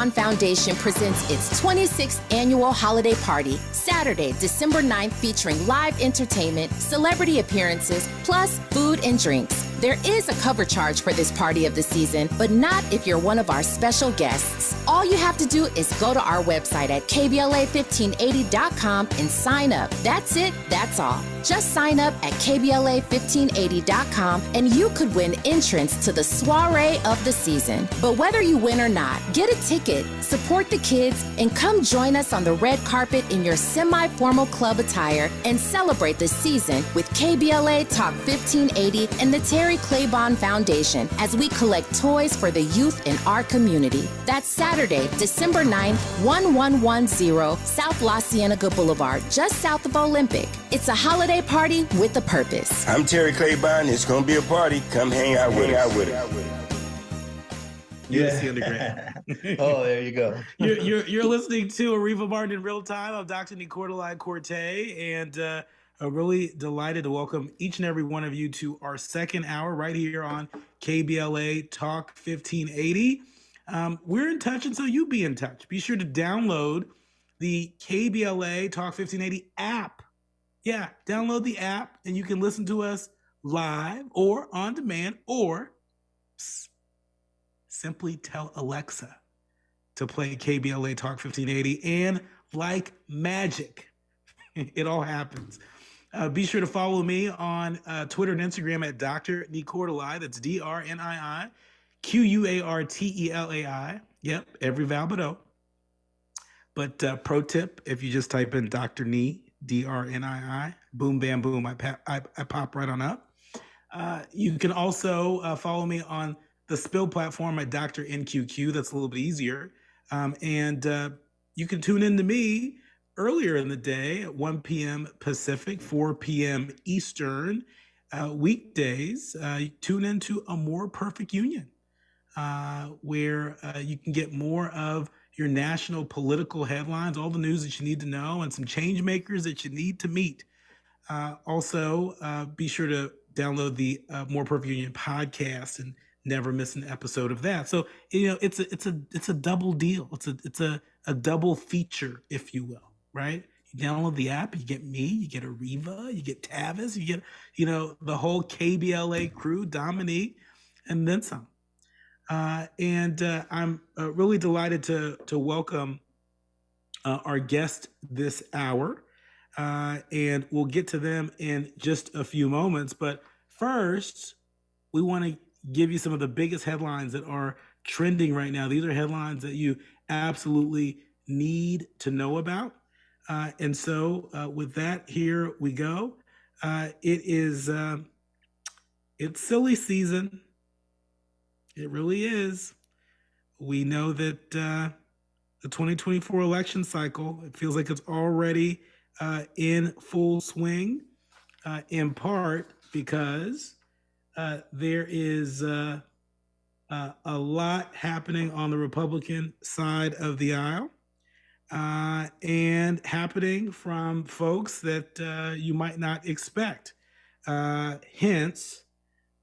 Foundation presents its 26th annual holiday party, Saturday, December 9th, featuring live entertainment, celebrity appearances, plus food and drinks. There is a cover charge for this party of the season, but not if you're one of our special guests. All you have to do is go to our website at KBLA1580.com and sign up. That's it, that's all. Just sign up at KBLA1580.com and you could win entrance to the soiree of the season. But whether you win or not, get a ticket, support the kids, and come join us on the red carpet in your semi-formal club attire and celebrate the season with KBLA Talk 1580 and the Terry Claiborne Foundation as we collect toys for the youth in our community. That's Saturday, December 9th, 1110 South La Cienega Boulevard, just south of Olympic. It's a holiday party with a purpose. I'm Terry Claiborne. It's going to be a party. Come hang out with us. Yeah. Undergrad. Oh, there you go. You're listening to Areva Martin in real time. I'm Dr. Nicordelai Corte, and I'm really delighted to welcome each and every one of you to our second hour right here on KBLA Talk 1580. We're in touch, and so you be in touch. Be sure to download the KBLA Talk 1580 app. Yeah, download the app, and you can listen to us live or on demand, or simply tell Alexa to play KBLA Talk 1580, and like magic, it all happens. Be sure to follow me on Twitter and Instagram at Dr. Nicordelai. That's DrNiiQuartelai. Yep, every vowel but O. But pro tip, if you just type in Dr. Ni, DrNii, boom, bam, boom, I pop right on up. You can also follow me on the Spill platform at Dr. NQQ. That's a little bit easier. And you can tune in to me earlier in the day at 1 p.m. Pacific, 4 p.m. Eastern, weekdays. You tune into A More Perfect Union, where you can get more of your national political headlines, all the news that you need to know, and some change makers that you need to meet. Also, be sure to download the More Perfect Union podcast and never miss an episode of that. So, it's a double deal. It's a double feature, if you will, right? You download the app, you get me, you get Areva, you get Tavis, you get, the whole KBLA crew, Dominique, and then some. And I'm really delighted to welcome our guest this hour. And we'll get to them in just a few moments. But first, we want to give you some of the biggest headlines that are trending right now. These are headlines that you absolutely need to know about. And so with that, here we go. It's silly season. It really is. We know that the 2024 election cycle, it feels like it's already in full swing, in part because there is a lot happening on the Republican side of the aisle, and happening from folks that you might not expect. Hence,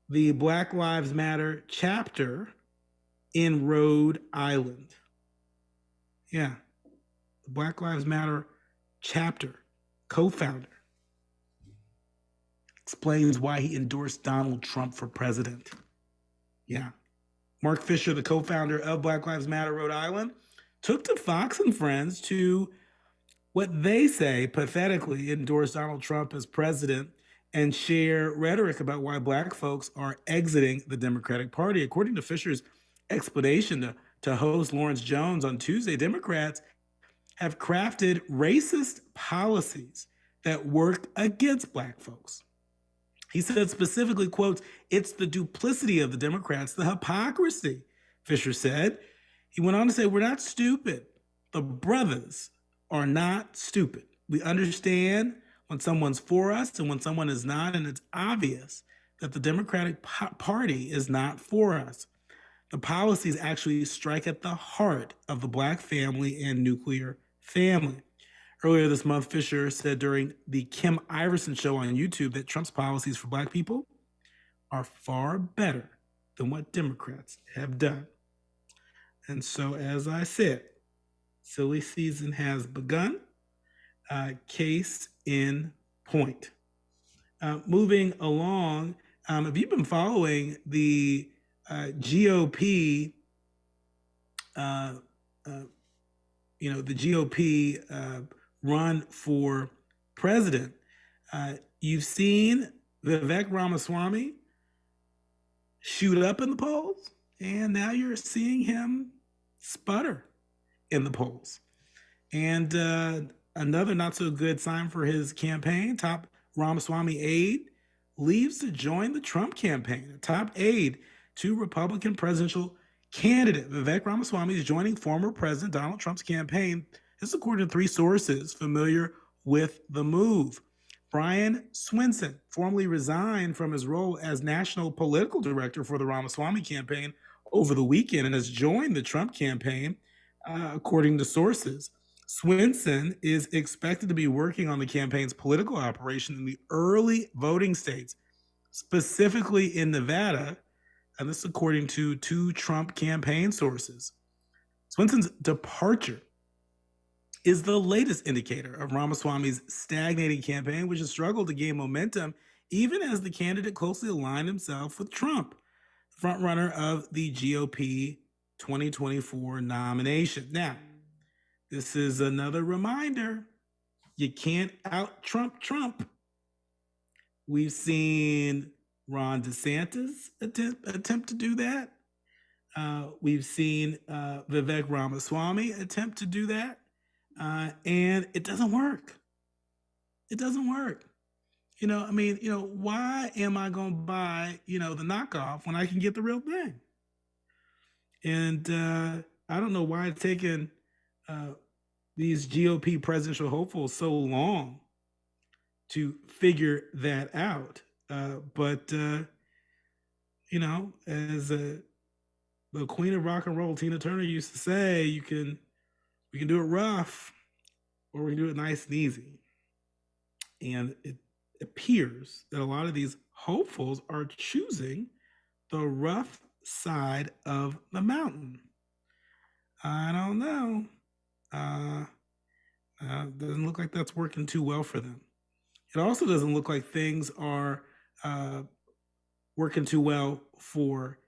the Black Lives Matter chapter in Rhode Island. Yeah, the Black Lives Matter chapter co-founder explains why he endorsed Donald Trump for president. Yeah. Mark Fisher, the co-founder of Black Lives Matter Rhode Island, took to Fox and Friends to, what they say, pathetically endorse Donald Trump as president and share rhetoric about why Black folks are exiting the Democratic Party. According to Fisher's explanation to host Lawrence Jones on Tuesday, Democrats have crafted racist policies that work against Black folks. He said specifically, quotes, "It's the duplicity of the Democrats, the hypocrisy," Fisher said. He went on to say, "We're not stupid. The brothers are not stupid. We understand when someone's for us and when someone is not, and it's obvious that the Democratic Party is not for us. The policies actually strike at the heart of the Black family and nuclear family." Earlier this month, Fisher said during the Kim Iverson show on YouTube that Trump's policies for Black people are far better than what Democrats have done. And so, as I said, silly season has begun. Case in point. Moving along, have you been following the GOP? Uh, uh, the GOP run for president. You've seen Vivek Ramaswamy shoot up in the polls, and now you're seeing him sputter in the polls. And another not so good sign for his campaign, top Ramaswamy aide leaves to join the Trump campaign. A top aide to Republican presidential candidate Vivek Ramaswamy is joining former President Donald Trump's campaign. This is according to 3 sources familiar with the move. Brian Swinson formally resigned from his role as national political director for the Ramaswamy campaign over the weekend and has joined the Trump campaign, according to sources. Swinson is expected to be working on the campaign's political operation in the early voting states, specifically in Nevada, and this according to 2 Trump campaign sources. Swinson's departure is the latest indicator of Ramaswamy's stagnating campaign, which has struggled to gain momentum even as the candidate closely aligned himself with Trump, frontrunner of the GOP 2024 nomination. Now, this is another reminder. You can't out-Trump Trump. We've seen Ron DeSantis attempt to do that. We've seen Vivek Ramaswamy attempt to do that. And it doesn't work. It doesn't work. Why am I going to buy, the knockoff when I can get the real thing? And I don't know why it's taken these GOP presidential hopefuls so long to figure that out. But as the queen of rock and roll, Tina Turner, used to say, we can do it rough or we can do it nice and easy. And it appears that a lot of these hopefuls are choosing the rough side of the mountain. I don't know. Doesn't look like that's working too well for them. It also doesn't look like things are working too well for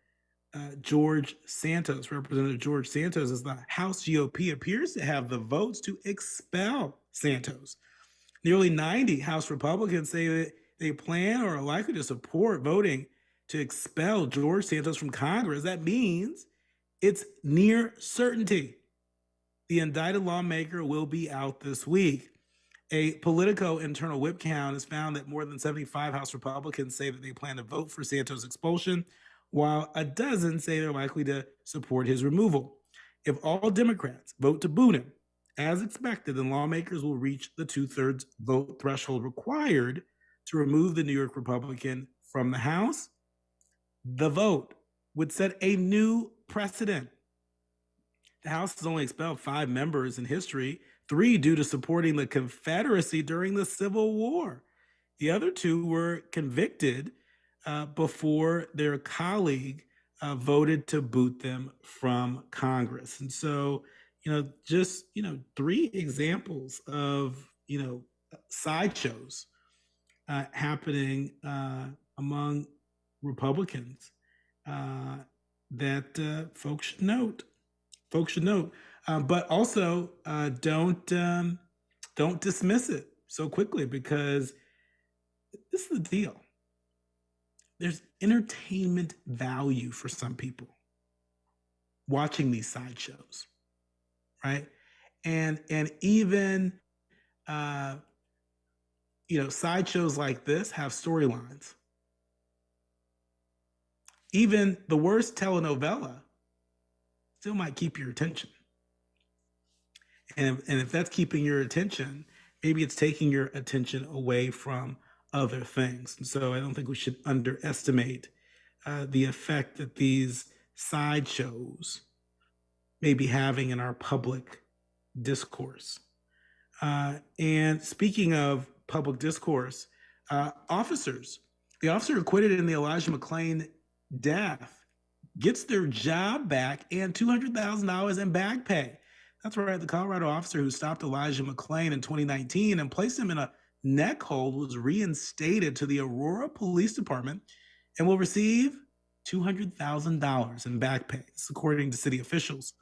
George Santos. Representative George Santos, as the House GOP appears to have the votes to expel Santos. Nearly 90 House Republicans say that they plan or are likely to support voting to expel George Santos from Congress. That means it's near certainty the indicted lawmaker will be out this week. A Politico internal whip count has found that more than 75 House Republicans say that they plan to vote for Santos' expulsion, while a dozen say they're likely to support his removal. If all Democrats vote to boot him, as expected, then lawmakers will reach the 2/3 vote threshold required to remove the New York Republican from the House. The vote would set a new precedent. The House has only expelled 5 members in history, 3 due to supporting the Confederacy during the Civil War. The other 2 were convicted before their colleague voted to boot them from Congress. And so, just 3 examples of, sideshows happening among Republicans that folks should note. But also don't dismiss it so quickly, because this is the deal. There's entertainment value for some people watching these sideshows, right? And even sideshows like this have storylines. Even the worst telenovela still might keep your attention. And if that's keeping your attention, maybe it's taking your attention away from other things. And so I don't think we should underestimate the effect that these sideshows may be having in our public discourse. And speaking of public discourse, the officer acquitted in the Elijah McClain death gets their job back and $200,000 in back pay. That's right. The Colorado officer who stopped Elijah McClain in 2019 and placed him in a neck hold was reinstated to the Aurora Police Department and will receive $200,000 in back pay, according to city officials.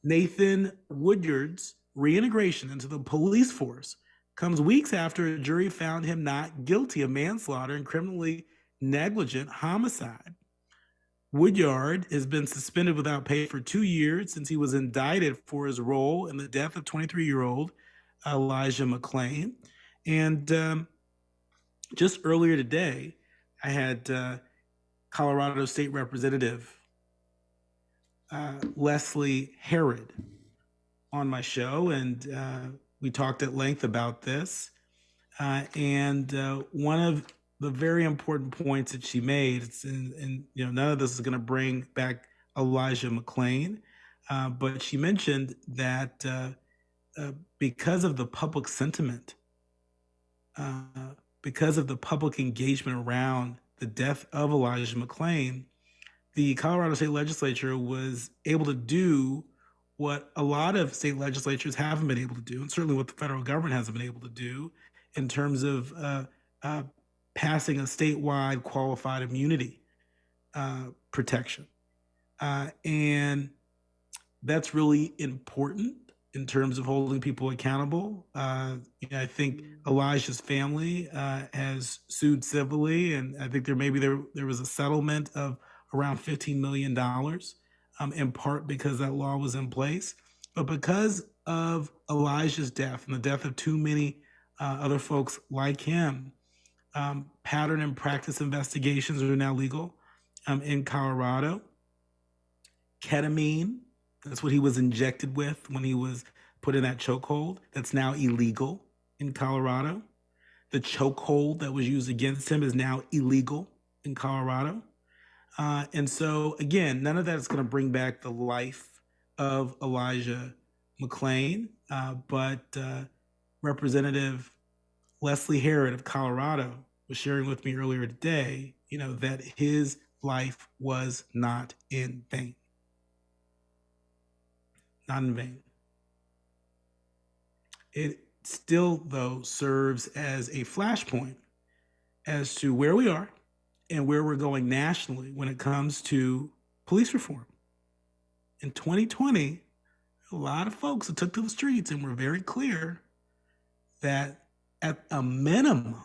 Nathan Woodyard's reintegration into the police force comes weeks after a jury found him not guilty of manslaughter and criminally negligent homicide. Woodyard has been suspended without pay for 2 years since he was indicted for his role in the death of 23-year-old Elijah McClain. And just earlier today, I had Colorado State Representative Leslie Herod on my show, and we talked at length about this. And one of the very important points that she made, and none of this is going to bring back Elijah McClain, but she mentioned that because of the public sentiment, because of the public engagement around the death of Elijah McClain, the Colorado State Legislature was able to do what a lot of state legislatures haven't been able to do, and certainly what the federal government hasn't been able to do in terms of passing a statewide qualified immunity protection. And that's really important in terms of holding people accountable. I think Elijah's family has sued civilly, and I think there was a settlement of around $15 million, in part because that law was in place. But because of Elijah's death and the death of too many other folks like him, pattern and practice investigations are now legal in Colorado. Ketamine, that's what he was injected with when he was put in that chokehold. That's now illegal in Colorado. The chokehold that was used against him is now illegal in Colorado. And so, again, none of that is going to bring back the life of Elijah McClain, but Representative Leslie Herod of Colorado was sharing with me earlier today, that his life was not in vain. Not in vain. It still, though, serves as a flashpoint as to where we are and where we're going nationally when it comes to police reform. In 2020, a lot of folks that took to the streets and were very clear that at a minimum,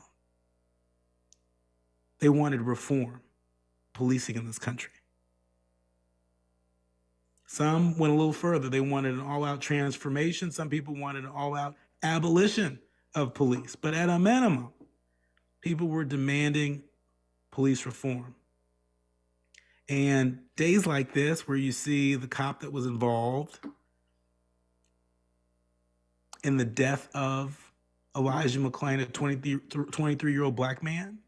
they wanted to reform policing in this country. Some went a little further. They wanted an all-out transformation. Some people wanted an all-out abolition of police. But at a minimum, people were demanding police reform. And days like this, where you see the cop that was involved in the death of Elijah McClain, a 23-year-old black man,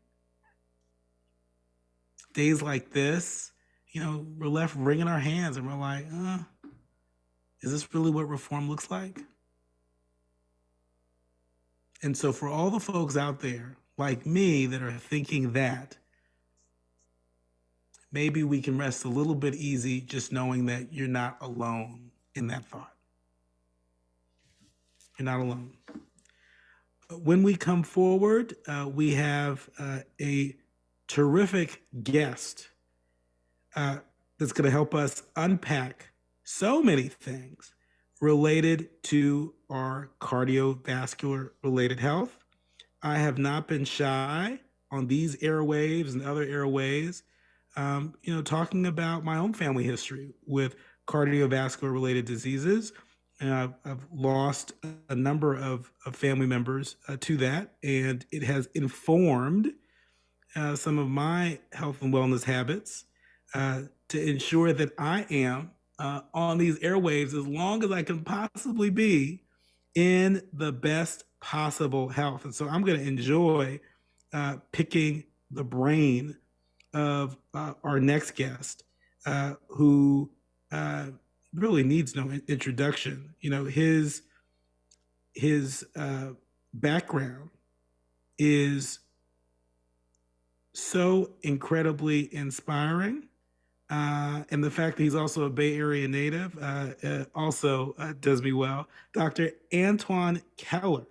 days like this, we're left wringing our hands and we're like, is this really what reform looks like? And so for all the folks out there like me that are thinking that, maybe we can rest a little bit easy just knowing that you're not alone in that thought. You're not alone. When we come forward, we have a terrific guest that's going to help us unpack so many things related to our cardiovascular related health. I have not been shy on these airwaves and other airways, talking about my own family history with cardiovascular related diseases. And I've lost a number of family members to that, and it has informed some of my health and wellness habits to ensure that I am on these airwaves as long as I can possibly be in the best possible health. And so I'm going to enjoy picking the brain of our next guest, who really needs no introduction. His background is so incredibly inspiring And the fact that he's also a Bay Area native also does me well. Dr. Antoine Keller.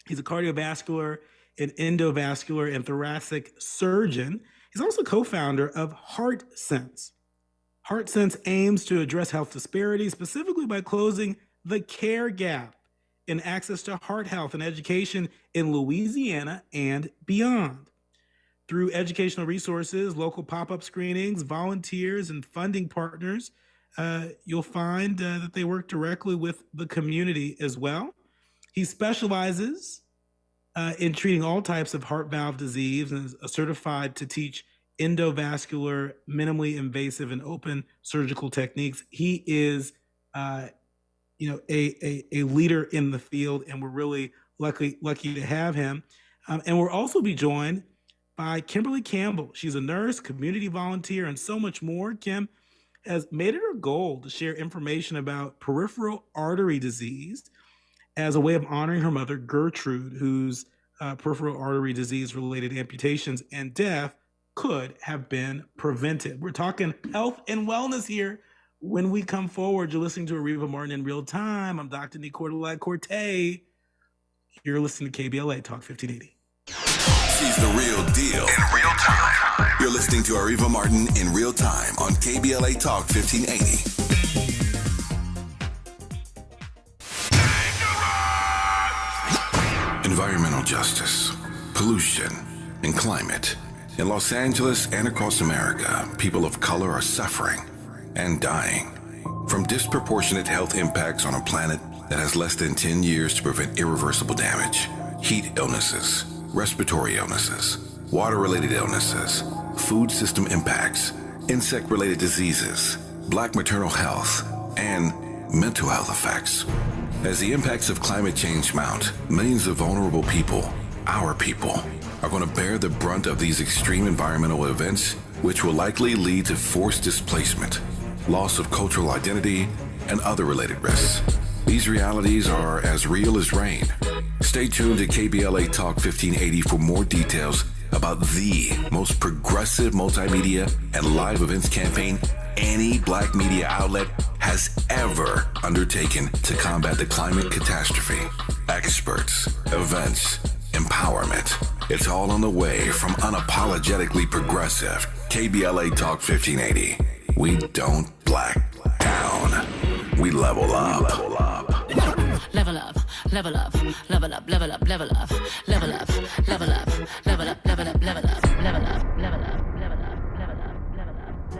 He's a cardiovascular and endovascular and thoracic surgeon. He's also co-founder of HeartSense. HeartSense aims to address health disparities, specifically by closing the care gap in access to heart health and education in Louisiana and beyond. Through educational resources, local pop-up screenings, volunteers, and funding partners, you'll find that they work directly with the community as well. He specializes in treating all types of heart valve disease and is certified to teach endovascular, minimally invasive, and open surgical techniques. He is, a leader in the field, and we're really lucky to have him. And we'll also be joined by Kimberly Campbell. She's a nurse, community volunteer, and so much more. Kim has made it her goal to share information about peripheral artery disease as a way of honoring her mother, Gertrude, whose peripheral artery disease-related amputations and death could have been prevented. We're talking health and wellness here. When we come forward, you're listening to Areva Martin in real time. I'm Dr. Nicordelai Corte. You're listening to KBLA Talk 1580. She's the real deal in real time. You're listening to Areva Martin in real time on KBLA Talk 1580. Environmental justice, pollution, and climate. In Los Angeles and across America, people of color are suffering and dying from disproportionate health impacts on a planet that has less than 10 years to prevent irreversible damage. Heat illnesses, respiratory illnesses, water-related illnesses, food system impacts, insect-related diseases, Black maternal health, and mental health effects. As the impacts of climate change mount, millions of vulnerable people, our people, are going to bear the brunt of these extreme environmental events, which will likely lead to forced displacement, loss of cultural identity, and other related risks. These realities are as real as rain. Stay tuned to KBLA Talk 1580 for more details about the most progressive multimedia and live events campaign any Black media outlet has ever undertaken to combat the climate catastrophe. Experts, events, empowerment. It's all on the way from unapologetically progressive KBLA Talk 1580. We don't black down. We level up. Level up, level up, level up, level up, level up, level up, level up, level up, level up, level up, level up, level up, level up.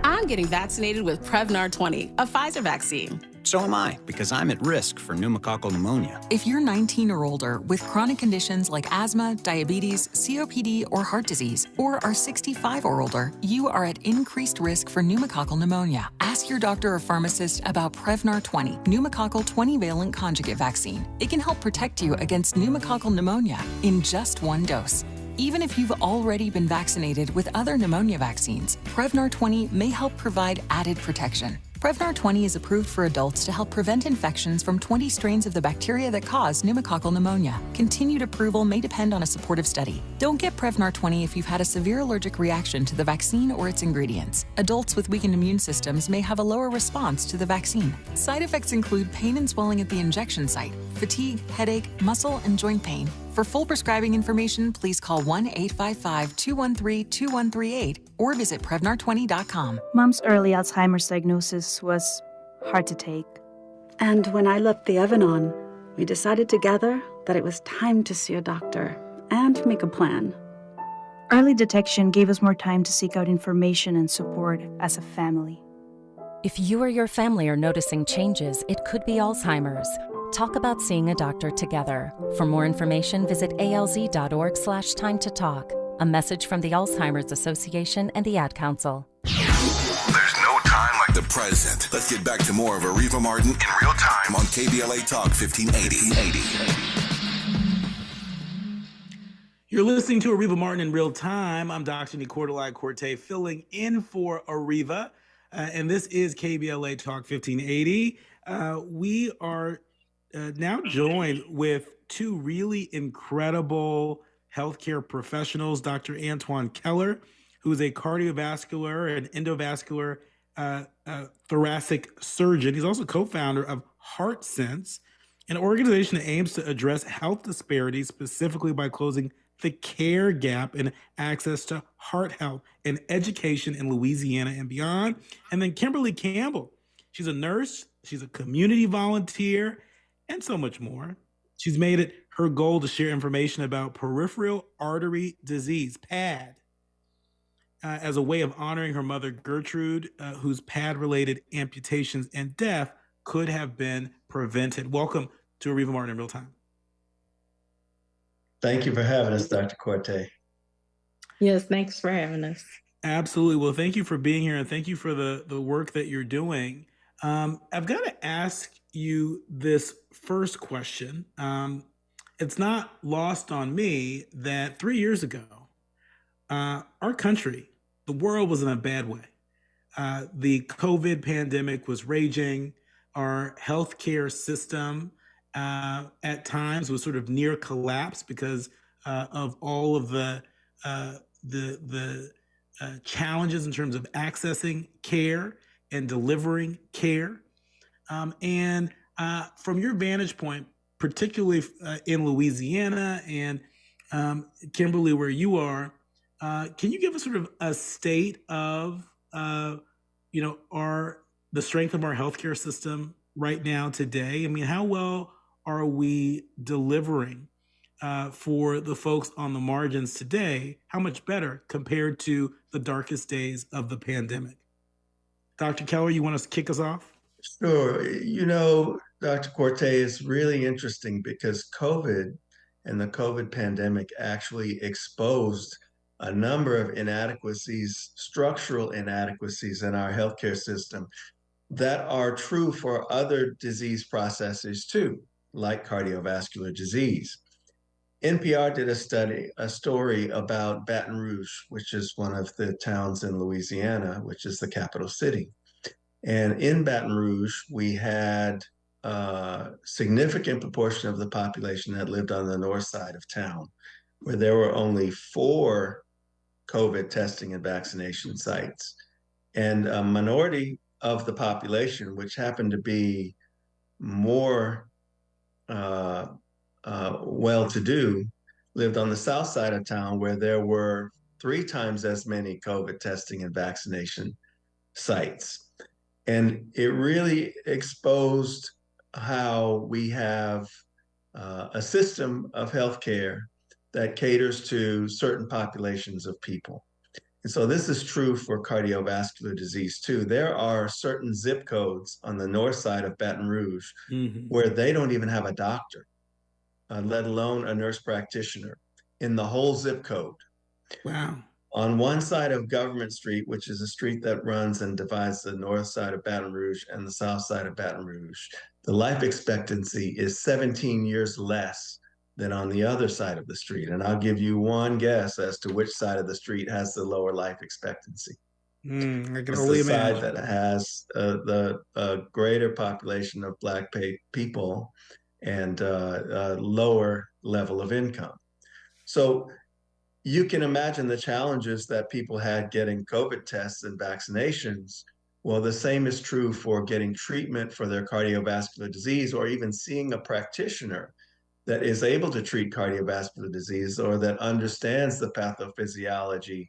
I'm getting vaccinated with Prevnar 20, a Pfizer vaccine. So am I, because I'm at risk for pneumococcal pneumonia. If you're 19 or older with chronic conditions like asthma, diabetes, COPD, or heart disease, or are 65 or older, you are at increased risk for pneumococcal pneumonia. Ask your doctor or pharmacist about Prevnar 20, pneumococcal 20-valent conjugate vaccine. It can help protect you against pneumococcal pneumonia in just one dose. Even if you've already been vaccinated with other pneumonia vaccines, Prevnar 20 may help provide added protection. Prevnar 20 is approved for adults to help prevent infections from 20 strains of the bacteria that cause pneumococcal pneumonia. Continued approval may depend on a supportive study. Don't get Prevnar 20 if you've had a severe allergic reaction to the vaccine or its ingredients. Adults with weakened immune systems may have a lower response to the vaccine. Side effects include pain and swelling at the injection site, fatigue, headache, muscle, and joint pain. For full prescribing information, please call 1-855-213-2138 or visit Prevnar20.com. Mom's early Alzheimer's diagnosis was hard to take. And when I left the oven on, we decided together that it was time to see a doctor and make a plan. Early detection gave us more time to seek out information and support as a family. If you or your family are noticing changes, it could be Alzheimer's. Talk about seeing a doctor together. For more information, visit alz.org/time to talk. A message from the Alzheimer's Association and the Ad Council. There's no time like the present. Let's get back to more of Areva Martin in real time on KBLA Talk 1580. You're listening to Areva Martin in real time. I'm Dr. Nicordelai Corte filling in for Areva, and this is KBLA Talk 1580. We are now joined with two really incredible healthcare professionals, Dr. Antoine Keller, who is a cardiovascular and endovascular thoracic surgeon. He's also co-founder of HeartSense, an organization that aims to address health disparities specifically by closing the care gap in access to heart health and education in Louisiana and beyond. And then Kimberly Campbell. She's a nurse, she's a community volunteer, and so much more. She's made it her goal to share information about peripheral artery disease, PAD, as a way of honoring her mother, Gertrude, whose PAD-related amputations and death could have been prevented. Welcome to Areva Martin in Real Time. Thank you for having us, Dr. Corte. Yes, thanks for having us. Absolutely. Well, thank you for being here, and thank you for the work that you're doing. I've got to ask you this first question. It's not lost on me that 3 years ago, our country, the world was in a bad way. The COVID pandemic was raging. Our healthcare system at times was sort of near collapse because of all of the challenges in terms of accessing care and delivering care. And from your vantage point, particularly in Louisiana and Kimberly, where you are, can you give us sort of a state of, the strength of our healthcare system right now today? I mean, how well are we delivering for the folks on the margins today? How much better compared to the darkest days of the pandemic? Dr. Keller, you want to kick us off? Sure. Dr. Corte, is really interesting because COVID and the COVID pandemic actually exposed a number of inadequacies, structural inadequacies in our healthcare system that are true for other disease processes too, like cardiovascular disease. NPR did a story about Baton Rouge, which is one of the towns in Louisiana, which is the capital city. And in Baton Rouge, we had a significant proportion of the population that lived on the north side of town, where there were only 4 COVID testing and vaccination sites. And a minority of the population, which happened to be more well-to-do, lived on the south side of town, where there were 3 times as many COVID testing and vaccination sites. And it really exposed how we have a system of healthcare that caters to certain populations of people. And so this is true for cardiovascular disease too. There are certain zip codes on the north side of Baton Rouge where they don't even have a doctor, let alone a nurse practitioner in the whole zip code. Wow. On one side of Government Street, which is a street that runs and divides the north side of Baton Rouge and the south side of Baton Rouge, the life expectancy is 17 years less than on the other side of the street. And I'll give you one guess as to which side of the street has the lower life expectancy. I can It's only the imagine. side that has the greater population of Black people and a lower level of income. So you can imagine the challenges that people had getting COVID tests and vaccinations. Well, the same is true for getting treatment for their cardiovascular disease, or even seeing a practitioner that is able to treat cardiovascular disease or that understands the pathophysiology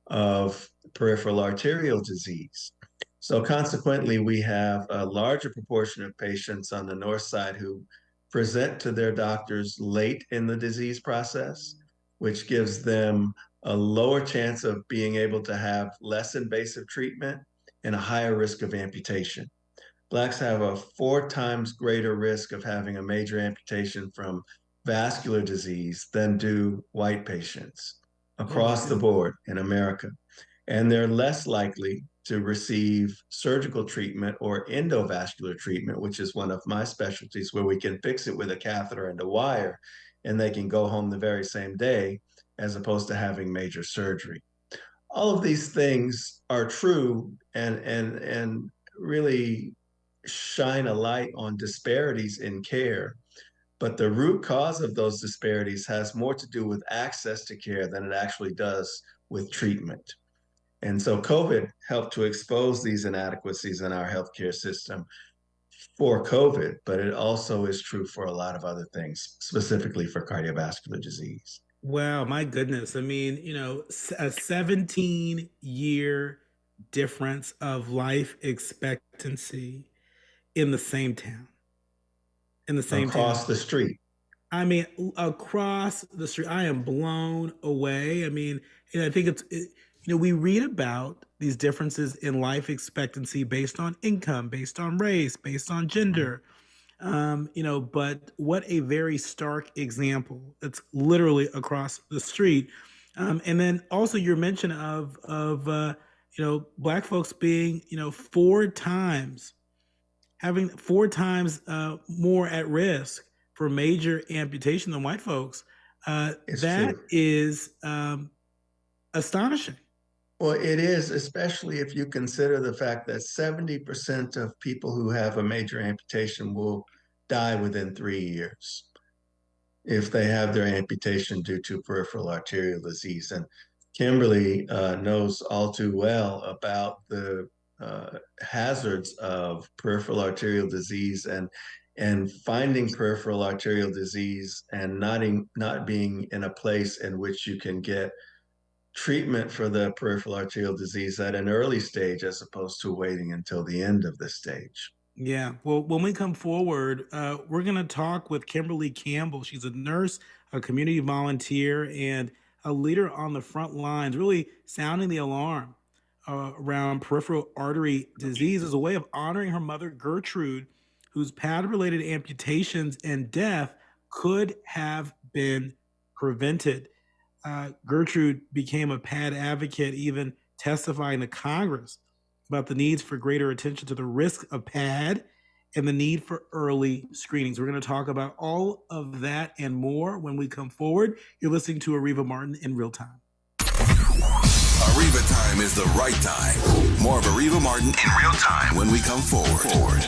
of peripheral arterial disease. So consequently, we have a larger proportion of patients on the north side who present to their doctors late in the disease process, which gives them a lower chance of being able to have less invasive treatment and a higher risk of amputation. Blacks have a 4 times greater risk of having a major amputation from vascular disease than do white patients across the board in America. And they're less likely to receive surgical treatment or endovascular treatment, which is one of my specialties, where we can fix it with a catheter and a wire, and they can go home the very same day, as opposed to having major surgery. All of these things are true and really shine a light on disparities in care. But the root cause of those disparities has more to do with access to care than it actually does with treatment. And so COVID helped to expose these inadequacies in our healthcare system for COVID, but it also is true for a lot of other things, specifically for cardiovascular disease. Wow, my goodness. I mean, a 17-year difference of life expectancy in the same town. Across the street. I mean, across the street. I am blown away. I mean, I think we read about these differences in life expectancy based on income, based on race, based on gender. But what a very stark example. That's literally across the street. And then also your mention of Black folks being, having 4 times more at risk for major amputation than white folks. That true. Is astonishing. Well, it is, especially if you consider the fact that 70% of people who have a major amputation will die within 3 years if they have their amputation due to peripheral arterial disease. And Kimberly knows all too well about the hazards of peripheral arterial disease and finding peripheral arterial disease and not being in a place in which you can get treatment for the peripheral arterial disease at an early stage as opposed to waiting until the end of the stage. Yeah. Well, when we come forward, we're going to talk with Kimberly Campbell. She's a nurse, a community volunteer, and a leader on the front lines, really sounding the alarm around peripheral artery disease as a way of honoring her mother, Gertrude, whose pad-related amputations and death could have been prevented. Gertrude became a pad advocate, even testifying to Congress about the needs for greater attention to the risk of pad and the need for early screenings. We're going to talk about all of that and more when we come forward. You're listening to Areva Martin in Real Time. Areva Time is the right time. More of Areva Martin in Real Time when we come forward.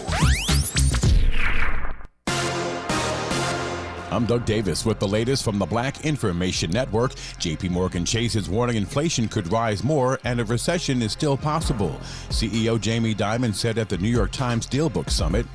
I'm Doug Davis with the latest from the Black Information Network. JP Morgan Chase is warning inflation could rise more and a recession is still possible. CEO Jamie Dimon said at the New York Times Dealbook Summit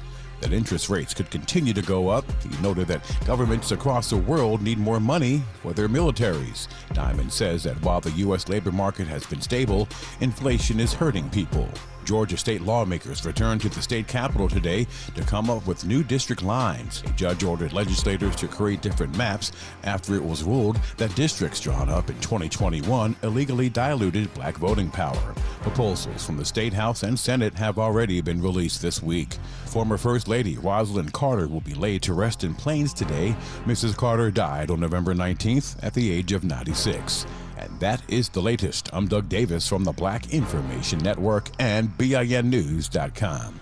that interest rates could continue to go up. He noted that governments across the world need more money for their militaries. Dimon says that while the U.S. labor market has been stable, inflation is hurting people. Georgia state lawmakers returned to the state capitol today to come up with new district lines. A judge ordered legislators to create different maps after it was ruled that districts drawn up in 2021 illegally diluted black voting power. Proposals from the State House and Senate have already been released this week. Former First Lady Rosalind Carter will be laid to rest in Plains today. Mrs. Carter died on November 19th at the age of 96. And that is the latest. I'm Doug Davis from the Black Information Network and BINnews.com.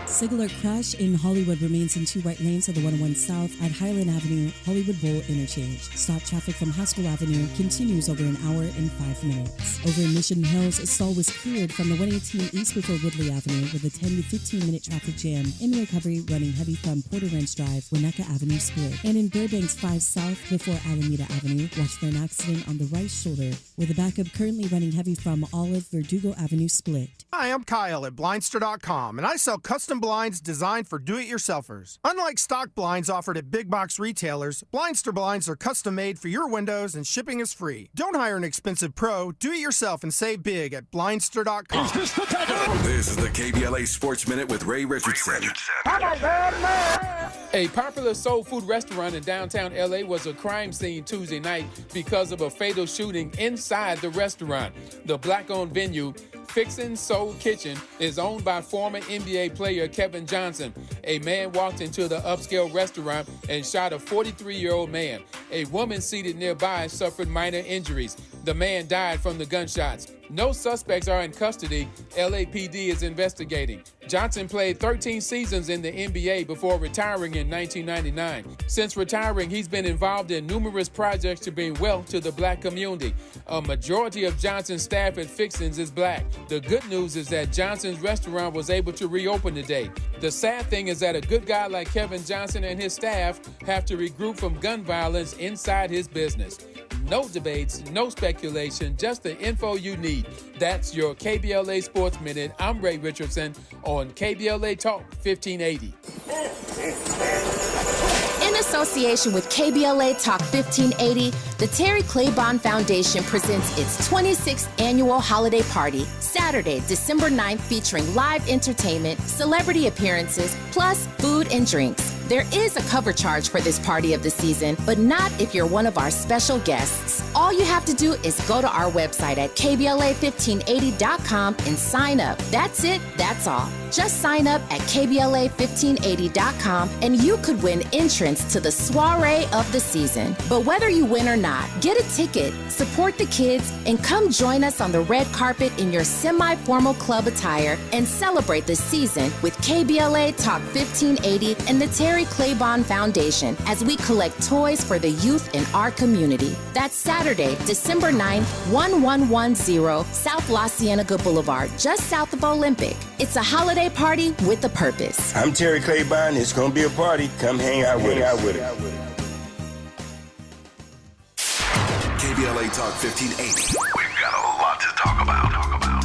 Sigler Crash in Hollywood remains in 2 right lanes of the 101 South at Highland Avenue, Hollywood Bowl interchange. Stop traffic from Haskell Avenue continues over an hour and 5 minutes. Over in Mission Hills, a stall was cleared from the 118 East before Woodley Avenue with a 10 to 15-minute traffic jam in recovery running heavy from Porter Ranch Drive, Winnetka Avenue split. And in Burbank's 5 South before Alameda Avenue, watch for an accident on the right shoulder with a backup currently running heavy from Olive Verdugo Avenue split. Hi, I'm Kyle at Blindster.com, and I sell custom blinds designed for do-it-yourselfers. Unlike stock blinds offered at big box retailers, Blindster blinds are custom made for your windows and shipping is free. Don't hire an expensive pro. Do it yourself and save big at Blindster.com. This is the KBLA Sports Minute with Ray Richardson. A popular soul food restaurant in downtown LA was a crime scene Tuesday night because of a fatal shooting inside the restaurant. The black-owned venue, Fixin' Soul Kitchen, is owned by former NBA player Kevin Johnson. A man walked into the upscale restaurant and shot a 43-year-old man. A woman seated nearby suffered minor injuries. The man died from the gunshots. No suspects are in custody. LAPD is investigating. Johnson played 13 seasons in the NBA before retiring in 1999. Since retiring, he's been involved in numerous projects to bring wealth to the black community. A majority of Johnson's staff at Fixins is black. The good news is that Johnson's restaurant was able to reopen today. The sad thing is that a good guy like Kevin Johnson and his staff have to regroup from gun violence inside his business. No debates, no speculation, just the info you need. That's your KBLA Sports Minute. I'm Ray Richardson on KBLA Talk 1580. In association with KBLA Talk 1580, the Terry Claiborne Foundation presents its 26th annual holiday party, Saturday, December 9th, featuring live entertainment, celebrity appearances, plus food and drinks. There is a cover charge for this party of the season, but not if you're one of our special guests. All you have to do is go to our website at KBLA1580.com and sign up. That's it, that's all. Just sign up at KBLA1580.com and you could win entrance to the soiree of the season. But whether you win or not, get a ticket, support the kids, and come join us on the red carpet in your semi-formal club attire and celebrate the season with KBLA Talk 1580 and the Terry Claiborne Foundation as we collect toys for the youth in our community. That's Saturday, December 9th, 1110 South La Cienega Boulevard, just south of Olympic. It's a holiday party with a purpose. I'm Terry Claiborne. It's going to be a party. Come hang out with us. KBLA Talk 1580. We've got a lot to talk about.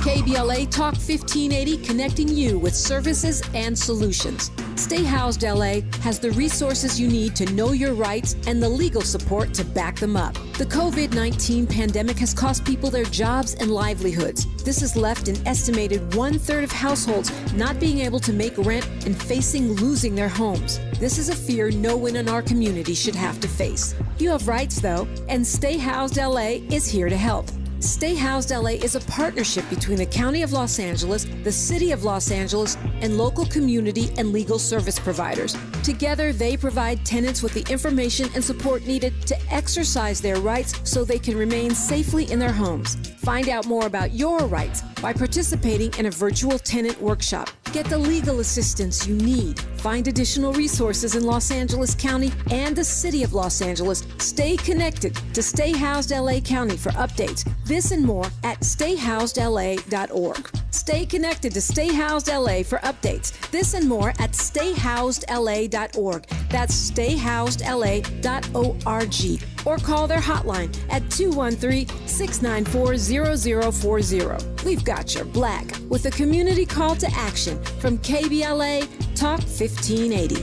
KBLA Talk 1580, connecting you with services and solutions. Stay Housed LA has the resources you need to know your rights and the legal support to back them up. The COVID-19 pandemic has cost people their jobs and livelihoods. This has left an estimated 1/3 of households not being able to make rent and facing losing their homes. This is a fear no one in our community should have to face. You have rights, though, and Stay Housed LA is here to help. Stay Housed LA is a partnership between the County of Los Angeles, the City of Los Angeles, and local community and legal service providers. Together, they provide tenants with the information and support needed to exercise their rights so they can remain safely in their homes. Find out more about your rights by participating in a virtual tenant workshop. Get the legal assistance you need. Find additional resources in Los Angeles County and the City of Los Angeles. Stay connected to Stay Housed LA County for updates. This and more at stayhousedla.org. Stay connected to Stay Housed LA for updates. This and more at stayhousedla.org. That's stayhousedla.org. Or call their hotline at 213-694-0040. We've got your black with a community call to action from KBLA Talk 1580.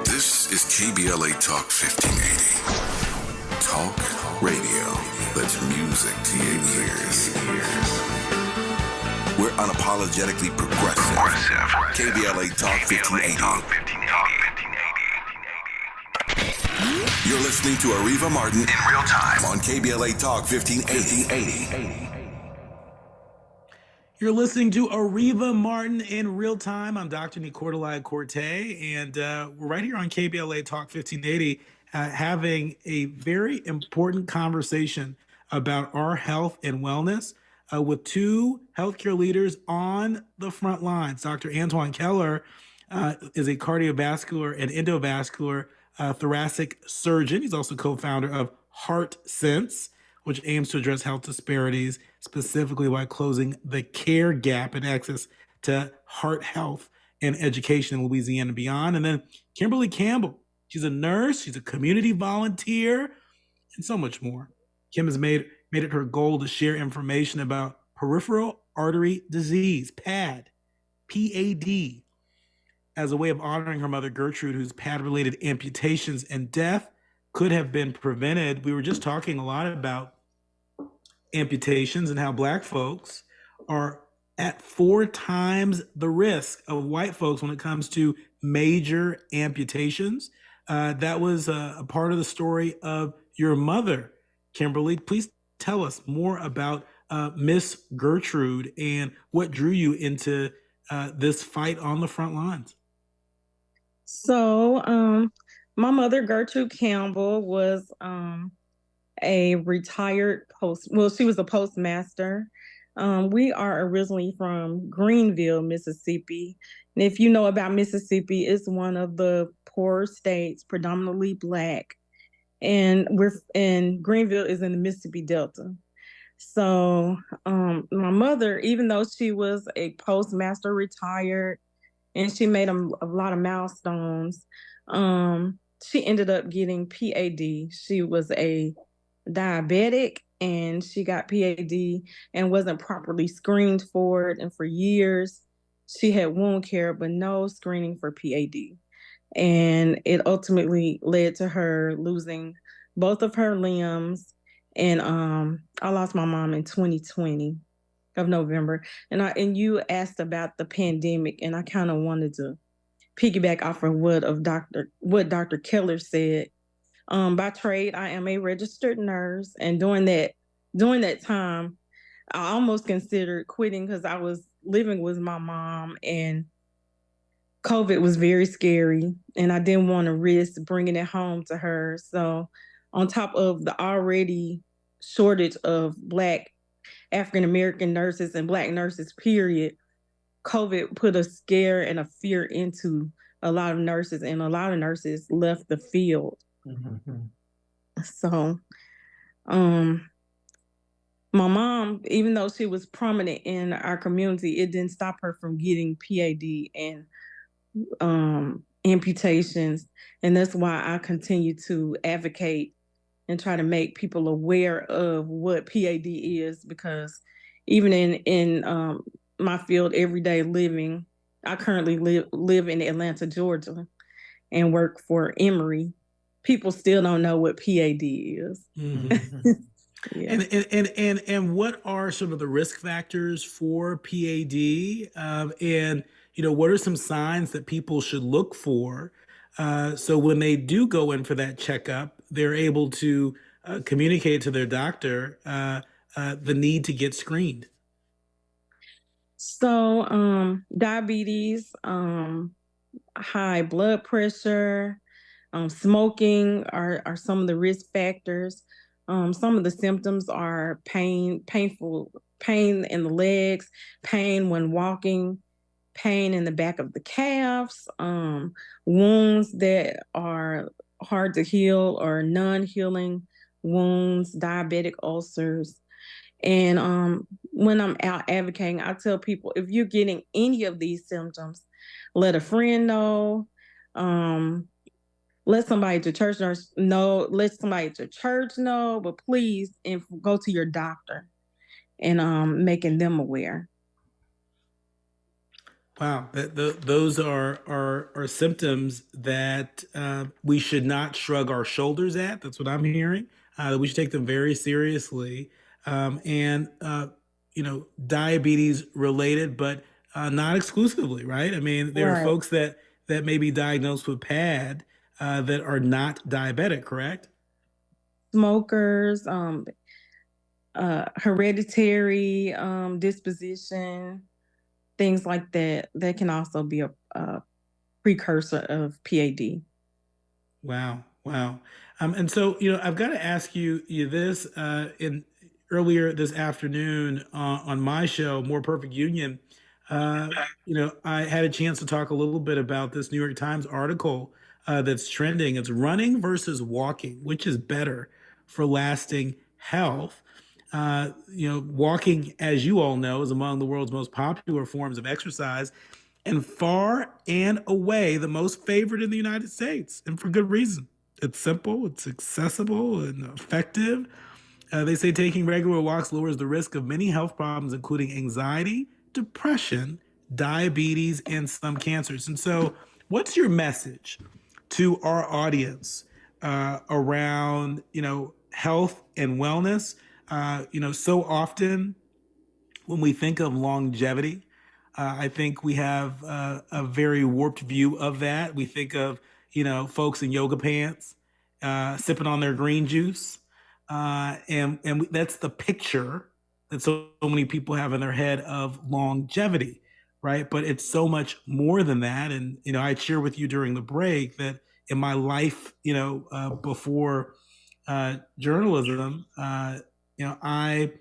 This is KBLA Talk 1580. Talk radio that's music to your ears. We're unapologetically progressive. KBLA Talk 1580. You're listening to Areva Martin in real time on KBLA Talk 1580. You're listening to Areva Martin in real time. I'm Dr. Nicordelai Corte, and we're right here on KBLA Talk 1580 having a very important conversation about our health and wellness with two healthcare leaders on the front lines. Dr. Antoine Keller is a cardiovascular and endovascular thoracic surgeon. He's also co-founder of Heart Sense, which aims to address health disparities, specifically by closing the care gap in access to heart health and education in Louisiana and beyond. And then Kimberly Campbell, she's a nurse, she's a community volunteer, and so much more. Kim has made it her goal to share information about peripheral artery disease, PAD, PAD, as a way of honoring her mother, Gertrude, whose PAD-related amputations and death could have been prevented. We were just talking a lot about amputations and how Black folks are at 4 times the risk of white folks when it comes to major amputations. That was a part of the story of your mother, Kimberly. Please tell us more about Miss Gertrude and what drew you into this fight on the front lines. So, my mother, Gertrude Campbell, was a retired she was a postmaster. We are originally from Greenville, Mississippi. And if you know about Mississippi, it's one of the poor states, predominantly Black. And Greenville is in the Mississippi Delta. So my mother, even though she was a postmaster, retired, and she made a lot of milestones, she ended up getting PAD. She was a diabetic, and she got PAD and wasn't properly screened for it. And for years, she had wound care, but no screening for PAD. And it ultimately led to her losing both of her limbs. And I lost my mom in 2020 of November. And you asked about the pandemic, and I kind of wanted to piggyback off of what Dr. Keller said. By trade, I am a registered nurse, and during that time, I almost considered quitting because I was living with my mom, and COVID was very scary, and I didn't want to risk bringing it home to her. So, on top of the already shortage of Black African American nurses and Black nurses, period, COVID put a scare and a fear into a lot of nurses, and a lot of nurses left the field. Mm-hmm. So, my mom, even though she was prominent in our community, it didn't stop her from getting PAD and amputations. And that's why I continue to advocate and try to make people aware of what PAD is, because even in my field, everyday living, I currently live in Atlanta, Georgia, and work for Emory. People still don't know what PAD is. Mm-hmm. Yeah. And what are some of the risk factors for PAD? And what are some signs that people should look for so when they do go in for that checkup, they're able to communicate to their doctor the need to get screened? So, diabetes, high blood pressure, smoking are some of the risk factors. Some of the symptoms are pain in the legs, pain when walking, pain in the back of the calves, wounds that are hard to heal or non-healing wounds, diabetic ulcers. And when I'm out advocating, I tell people, if you're getting any of these symptoms, let a friend know. Let somebody at your church nurse know. Let somebody at your church know. But please, go to your doctor and making them aware. Wow, those are symptoms that we should not shrug our shoulders at. That's what I'm hearing. We should take them very seriously, and diabetes related, but not exclusively, right? I mean, there are folks that may be diagnosed with PAD that are not diabetic, correct? Smokers, hereditary disposition, things like that can also be a precursor of PAD. Wow. And so, I've got to ask you this earlier this afternoon on my show, More Perfect Union. I had a chance to talk a little bit about this New York Times article that's trending. It's running versus walking, which is better for lasting health. Walking, as you all know, is among the world's most popular forms of exercise, and far and away the most favored in the United States, and for good reason. It's simple, it's accessible, and effective. They say taking regular walks lowers the risk of many health problems, including anxiety, depression, diabetes, and some cancers. And so, what's your message to our audience around, health and wellness? So often when we think of longevity, I think we have a very warped view of that. We think of, folks in yoga pants, sipping on their green juice. And that's the picture that so many people have in their head of longevity, right? But it's so much more than that. And, I share with you during the break that in my life, before journalism, I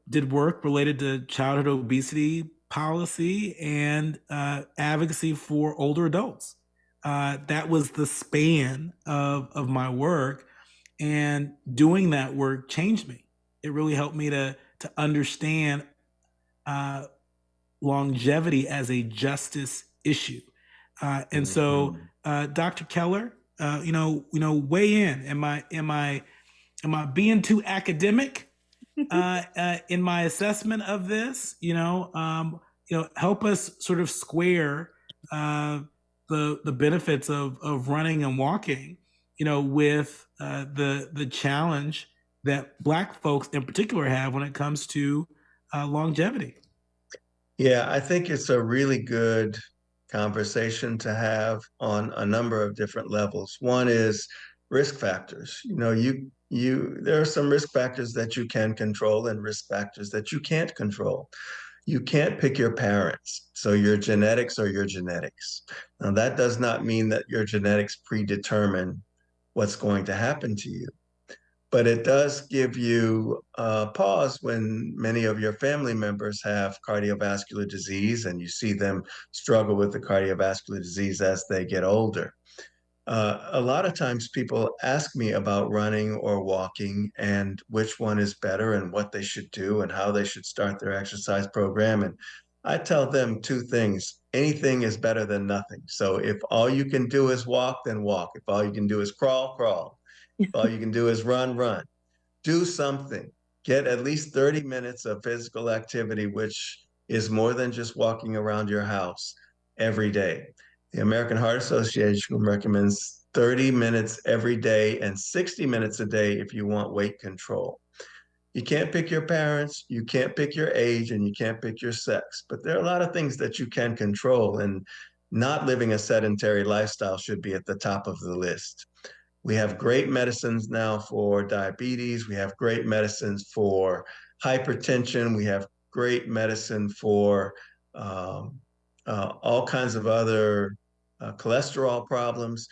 did work related to childhood obesity policy and advocacy for older adults. That was the span of my work, and doing that work changed me. it really helped me to understand longevity as a justice issue. And so, Dr. Keller, weigh in. Am I being too academic in my assessment of this? Help us sort of square the benefits of running and walking, with the challenge that Black folks in particular have when it comes to longevity. Yeah, I think it's a really good conversation to have on a number of different levels. One is risk factors. There are some risk factors that you can control and risk factors that you can't control. You can't pick your parents, so your genetics are your genetics. Now, that does not mean that your genetics predetermine what's going to happen to you. But it does give you a pause when many of your family members have cardiovascular disease and you see them struggle with the cardiovascular disease as they get older. A lot of times people ask me about running or walking and which one is better and what they should do and how they should start their exercise program. And I tell them two things. Anything is better than nothing. So if all you can do is walk, then walk. If all you can do is crawl, crawl. If all you can do is run, run. Do something. Get at least 30 minutes of physical activity, which is more than just walking around your house every day. The American Heart Association recommends 30 minutes every day and 60 minutes a day if you want weight control. You can't pick your parents, you can't pick your age, and you can't pick your sex, but there are a lot of things that you can control, and not living a sedentary lifestyle should be at the top of the list. We have great medicines now for diabetes. We have great medicines for hypertension. We have great medicine for all kinds of other cholesterol problems.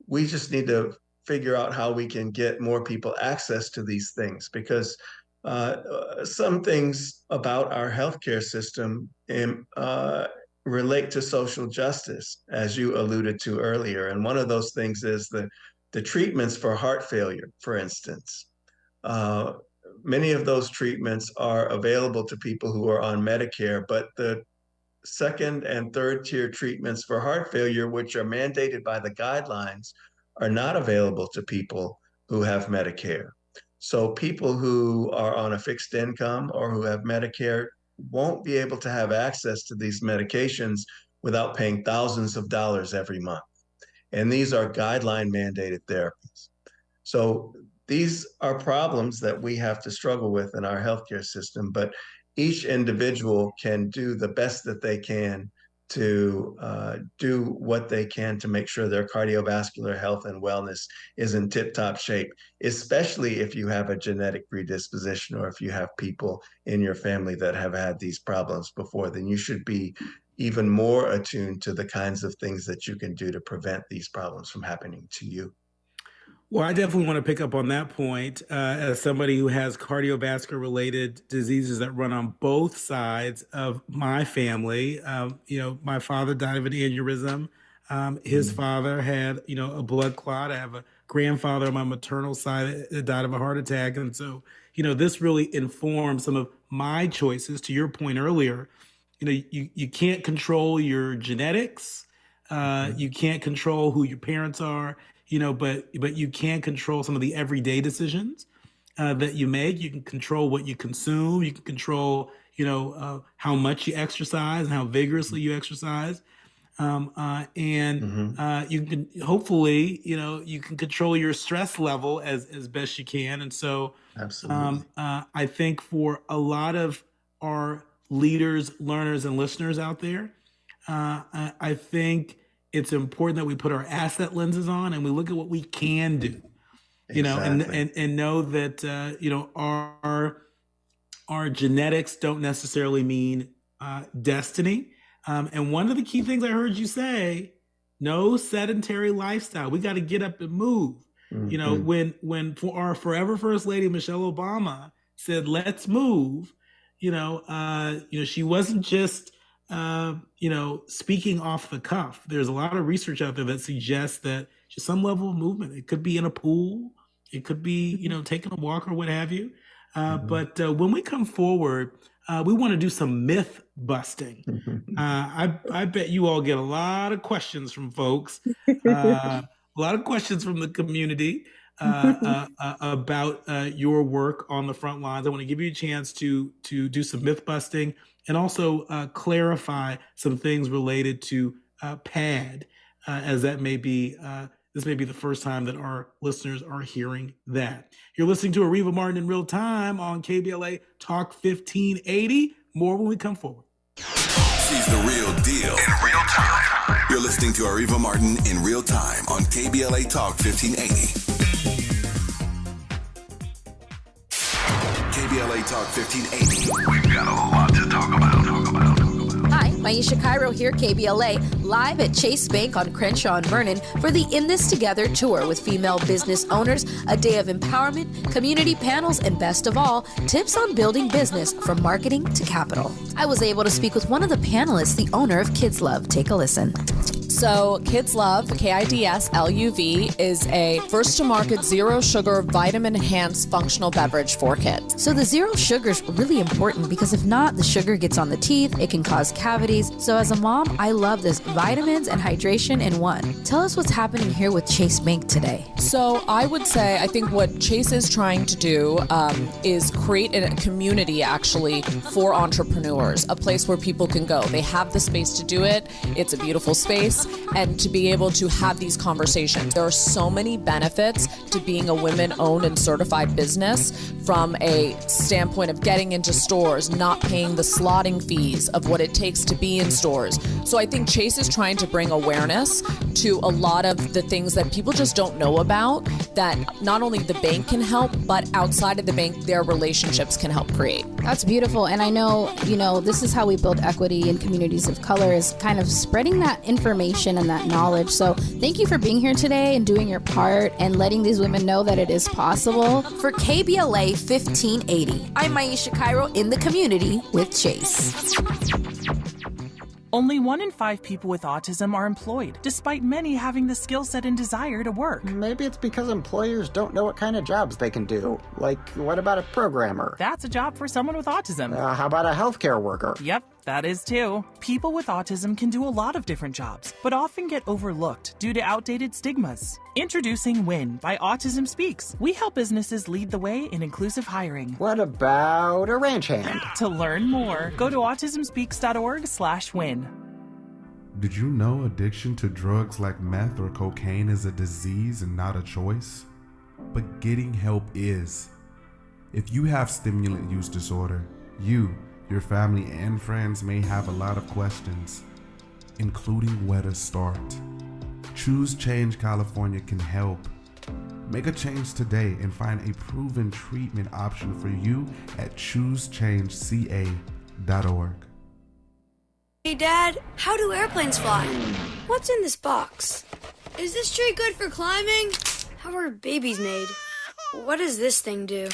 We just need to figure out how we can get more people access to these things, because some things about our healthcare system relate to social justice, as you alluded to earlier. And one of those things is the treatments for heart failure, for instance. Many of those treatments are available to people who are on Medicare, but the second and third tier treatments for heart failure, which are mandated by the guidelines, are not available to people who have Medicare. So people who are on a fixed income or who have Medicare won't be able to have access to these medications without paying thousands of dollars every month. And these are guideline mandated therapies. So these are problems that we have to struggle with in our healthcare system, but each individual can do the best that they can to do what they can to make sure their cardiovascular health and wellness is in tip-top shape, especially if you have a genetic predisposition or if you have people in your family that have had these problems before. Then you should be even more attuned to the kinds of things that you can do to prevent these problems from happening to you. Well, I definitely want to pick up on that point. As somebody who has cardiovascular related diseases that run on both sides of my family, my father died of an aneurysm. His father had, a blood clot. I have a grandfather on my maternal side that died of a heart attack. And so, this really informs some of my choices. To your point earlier, you can't control your genetics. You can't control who your parents are. But you can control some of the everyday decisions that you make. You can control what you consume. You can control, how much you exercise and how vigorously you exercise. You can hopefully, you can control your stress level as best you can. And so I think for a lot of our leaders, learners, and listeners out there, I think it's important that we put our asset lenses on and we look at what we can do, and know that, our genetics don't necessarily mean destiny. And one of the key things I heard you say, no sedentary lifestyle. We got to get up and move. When for our forever First Lady, Michelle Obama, said, let's move, she wasn't just, speaking off the cuff. There's a lot of research out there that suggests that just some level of movement, it could be in a pool, it could be, taking a walk or what have you. But when we come forward, we want to do some myth busting. I bet you all get a lot of questions from folks, a lot of questions from the community about your work on the front lines. I want to give you a chance to do some myth busting and also clarify some things related to PAD, as that may be this may be the first time that our listeners are hearing that. You're listening to Areva Martin in real time on KBLA Talk 1580. More when we come forward. She's the real deal in real time. You're listening to Areva Martin in real time on KBLA Talk 1580. KBLA Talk 1580. We've got a lot to talk about. Hi, Maisha Cairo here, KBLA, live at Chase Bank on Crenshaw and Vernon for the In This Together tour with female business owners, a day of empowerment, community panels, and best of all, tips on building business from marketing to capital. I was able to speak with one of the panelists, the owner of Kids Love. Take a listen. So Kids Love, KIDSLUV, is a first-to-market zero-sugar, vitamin-enhanced functional beverage for kids. So the zero sugar is really important because if not, the sugar gets on the teeth, it can cause cavities. So as a mom, I love this vitamins and hydration in one. Tell us what's happening here with Chase Bank today. So I would say, I think what Chase is trying to do is create a community actually for entrepreneurs, a place where people can go. They have the space to do it. It's a beautiful space. And to be able to have these conversations. There are so many benefits to being a women-owned and certified business, from a standpoint of getting into stores, not paying the slotting fees of what it takes to be in stores. So I think Chase is trying to bring awareness to a lot of the things that people just don't know about, that not only the bank can help, but outside of the bank, their relationships can help create. That's beautiful. And I know, this is how we build equity in communities of color, is kind of spreading that information and that knowledge. So thank you for being here today and doing your part and letting these women know that it is possible. For KBLA 1580, I'm Maisha Cairo in the community with Chase. Only 1 in 5 people with autism are employed, despite many having the skill set and desire to work. Maybe it's because employers don't know what kind of jobs they can do. Like, what about a programmer? That's a job for someone with autism. How about a healthcare worker? Yep, that is too. People with autism can do a lot of different jobs, but often get overlooked due to outdated stigmas. Introducing WIN by Autism Speaks. We help businesses lead the way in inclusive hiring. What about a ranch hand? To learn more, go to autismspeaks.org/win. Did you know addiction to drugs like meth or cocaine is a disease and not a choice? But getting help is. If you have stimulant use disorder, you, your family, and friends may have a lot of questions, including where to start. Choose Change California can help. Make a change today and find a proven treatment option for you at choosechangeca.org. Hey Dad, how do airplanes fly? What's in this box? Is this tree good for climbing? How are babies made? What does this thing do?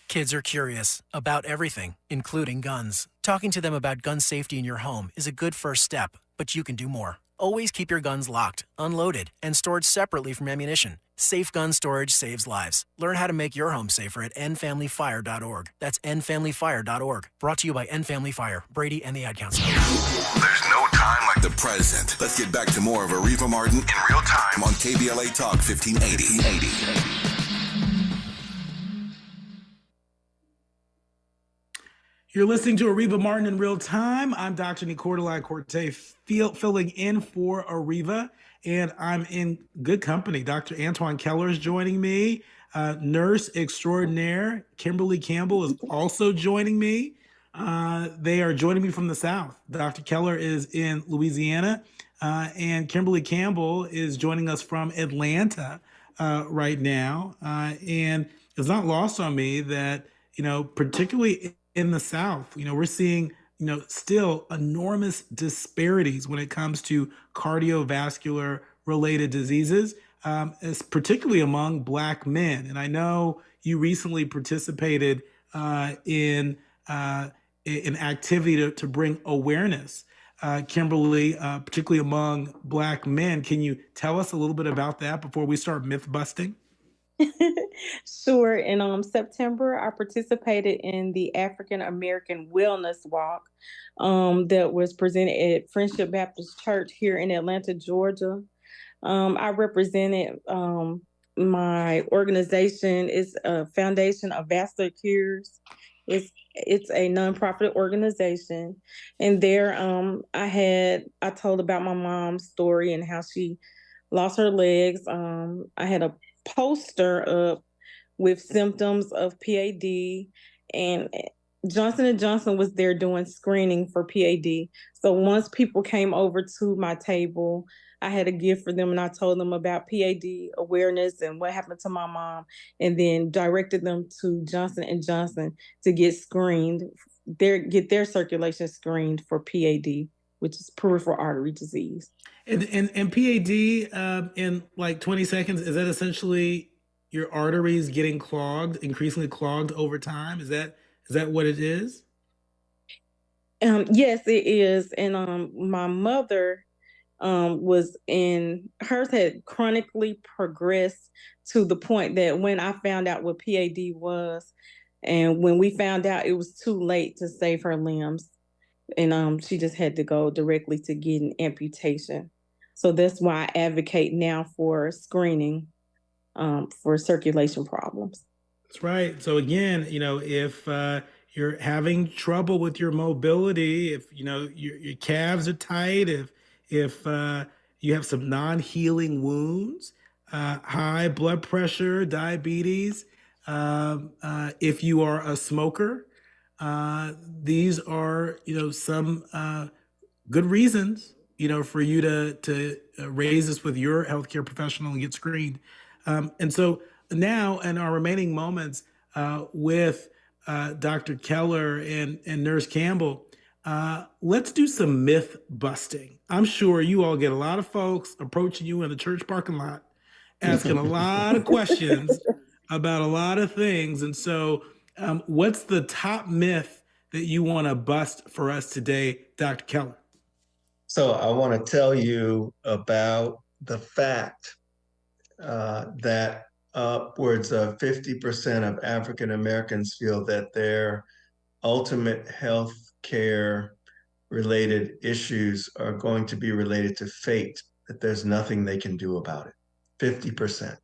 Kids are curious about everything, including guns. Talking to them about gun safety in your home is a good first step, but you can do more. Always keep your guns locked, unloaded, and stored separately from ammunition. Safe gun storage saves lives. Learn how to make your home safer at endfamilyfire.org. That's endfamilyfire.org. Brought to you by End Family Fire, Brady, and the Ad Council. There's no time like the present. Let's get back to more of Areva Martin in real time on KBLA Talk 1580. You're listening to Areva Martin in real time. I'm Dr. Nicordelai Corte, filling in for Areva, and I'm in good company. Dr. Antoine Keller is joining me. Nurse extraordinaire Kimberly Campbell is also joining me. They are joining me from the South. Dr. Keller is in Louisiana, and Kimberly Campbell is joining us from Atlanta right now. And it's not lost on me that, particularly in the South, we're seeing, still enormous disparities when it comes to cardiovascular related diseases, particularly among Black men. And I know you recently participated in activity to bring awareness, Kimberly, particularly among Black men. Can you tell us a little bit about that before we start myth busting? Sure. In September, I participated in the African American Wellness Walk that was presented at Friendship Baptist Church here in Atlanta, Georgia. I represented my organization is a Foundation of Vascular Cures. It's a nonprofit organization, and there I told about my mom's story and how she lost her legs. I had a poster up with symptoms of PAD, and Johnson & Johnson was there doing screening for PAD. So once people came over to my table, I had a gift for them, and I told them about PAD awareness and what happened to my mom, and then directed them to Johnson & Johnson to get screened, get their circulation screened for PAD, which is peripheral artery disease. And PAD, in like 20 seconds, is that essentially your arteries getting clogged, increasingly clogged over time? Is that what it is? Yes, it is. And my mother hers had chronically progressed to the point that when I found out what PAD was, and when we found out, it was too late to save her limbs. And she just had to go directly to get an amputation. So that's why I advocate now for screening for circulation problems. That's right. So again, if you're having trouble with your mobility, if your calves are tight, if you have some non-healing wounds, high blood pressure, diabetes, if you are a smoker, these are some good reasons for you to raise this with your healthcare professional and get screened. And so now, in our remaining moments with Dr. Keller and Nurse Campbell, let's do some myth busting. I'm sure you all get a lot of folks approaching you in the church parking lot, asking a lot of questions about a lot of things. And so what's the top myth that you want to bust for us today, Dr. Keller? So I want to tell you about the fact that upwards of 50% of African Americans feel that their ultimate health care related issues are going to be related to fate, that there's nothing they can do about it. 50%.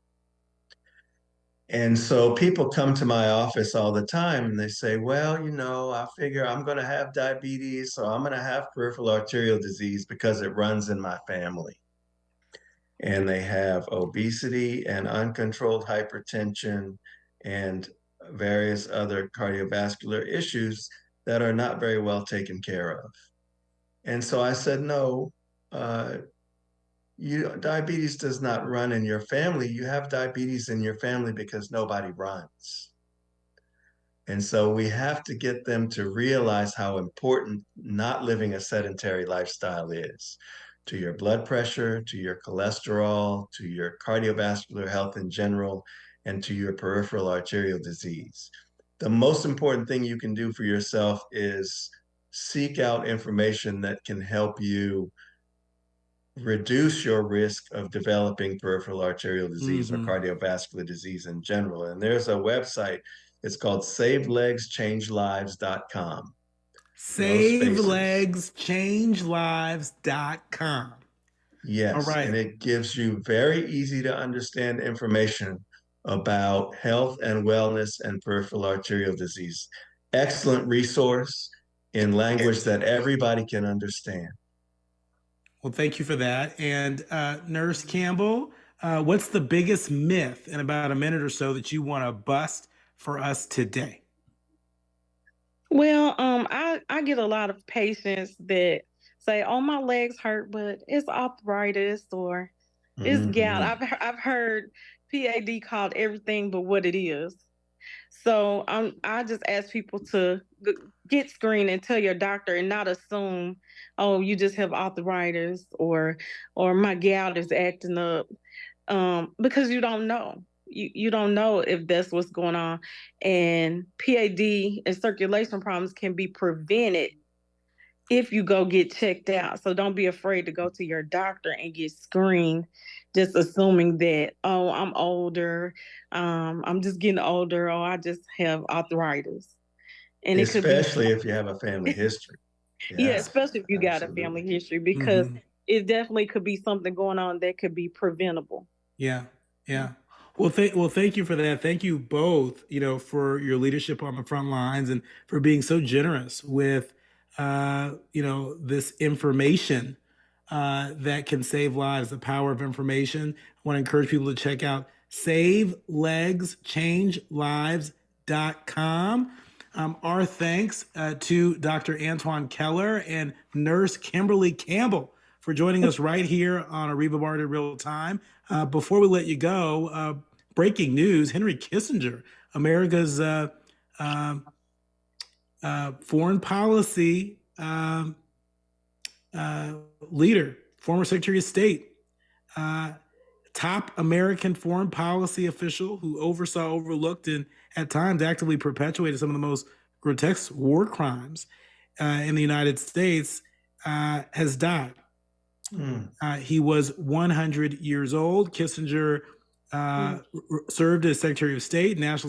And so people come to my office all the time and they say, well, I figure I'm going to have diabetes, or I'm going to have peripheral arterial disease because it runs in my family. And they have obesity and uncontrolled hypertension and various other cardiovascular issues that are not very well taken care of. And so I said, no, diabetes does not run in your family. You have diabetes in your family because nobody runs. And so we have to get them to realize how important not living a sedentary lifestyle is to your blood pressure, to your cholesterol, to your cardiovascular health in general, and to your peripheral arterial disease. The most important thing you can do for yourself is seek out information that can help you reduce your risk of developing peripheral arterial disease or cardiovascular disease in general. And there's a website, it's called SaveLegsChangeLives.com. SaveLegsChangeLives.com. Yes, all right. And it gives you very easy to understand information about health and wellness and peripheral arterial disease. Excellent resource in language that everybody can understand. Well, thank you for that. And Nurse Campbell, what's the biggest myth in about a minute or so that you want to bust for us today? Well, I get a lot of patients that say, "Oh, my legs hurt, but it's arthritis or it's gout." I've heard PAD called everything but what it is. So I just ask people to get screened and tell your doctor, and not assume, "Oh, you just have arthritis," or "My gout is acting up," because you don't know. You don't know if that's what's going on. And PAD and circulation problems can be prevented if you go get checked out. So don't be afraid to go to your doctor and get screened, just assuming that, oh, I'm older, I'm just getting older, or I just have arthritis. And it could be, Especially if you have a family history. yeah, especially if you got a family history, because it definitely could be something going on that could be preventable. Yeah, yeah. Well, thank you for that. Thank you both, for your leadership on the front lines and for being so generous with, this information that can save lives, the power of information. I want to encourage people to check out SaveLegsChangeLives.com. Our thanks to Dr. Antoine Keller and Nurse Kimberly Campbell for joining us right here on Areva Bar in Real Time. Before we let you go, breaking news: Henry Kissinger, America's foreign policy leader, former Secretary of State, top American foreign policy official who overlooked, and at times actively perpetuated some of the most grotesque war crimes in the United States, has died. He was 100 years old. Kissinger served as Secretary of State, National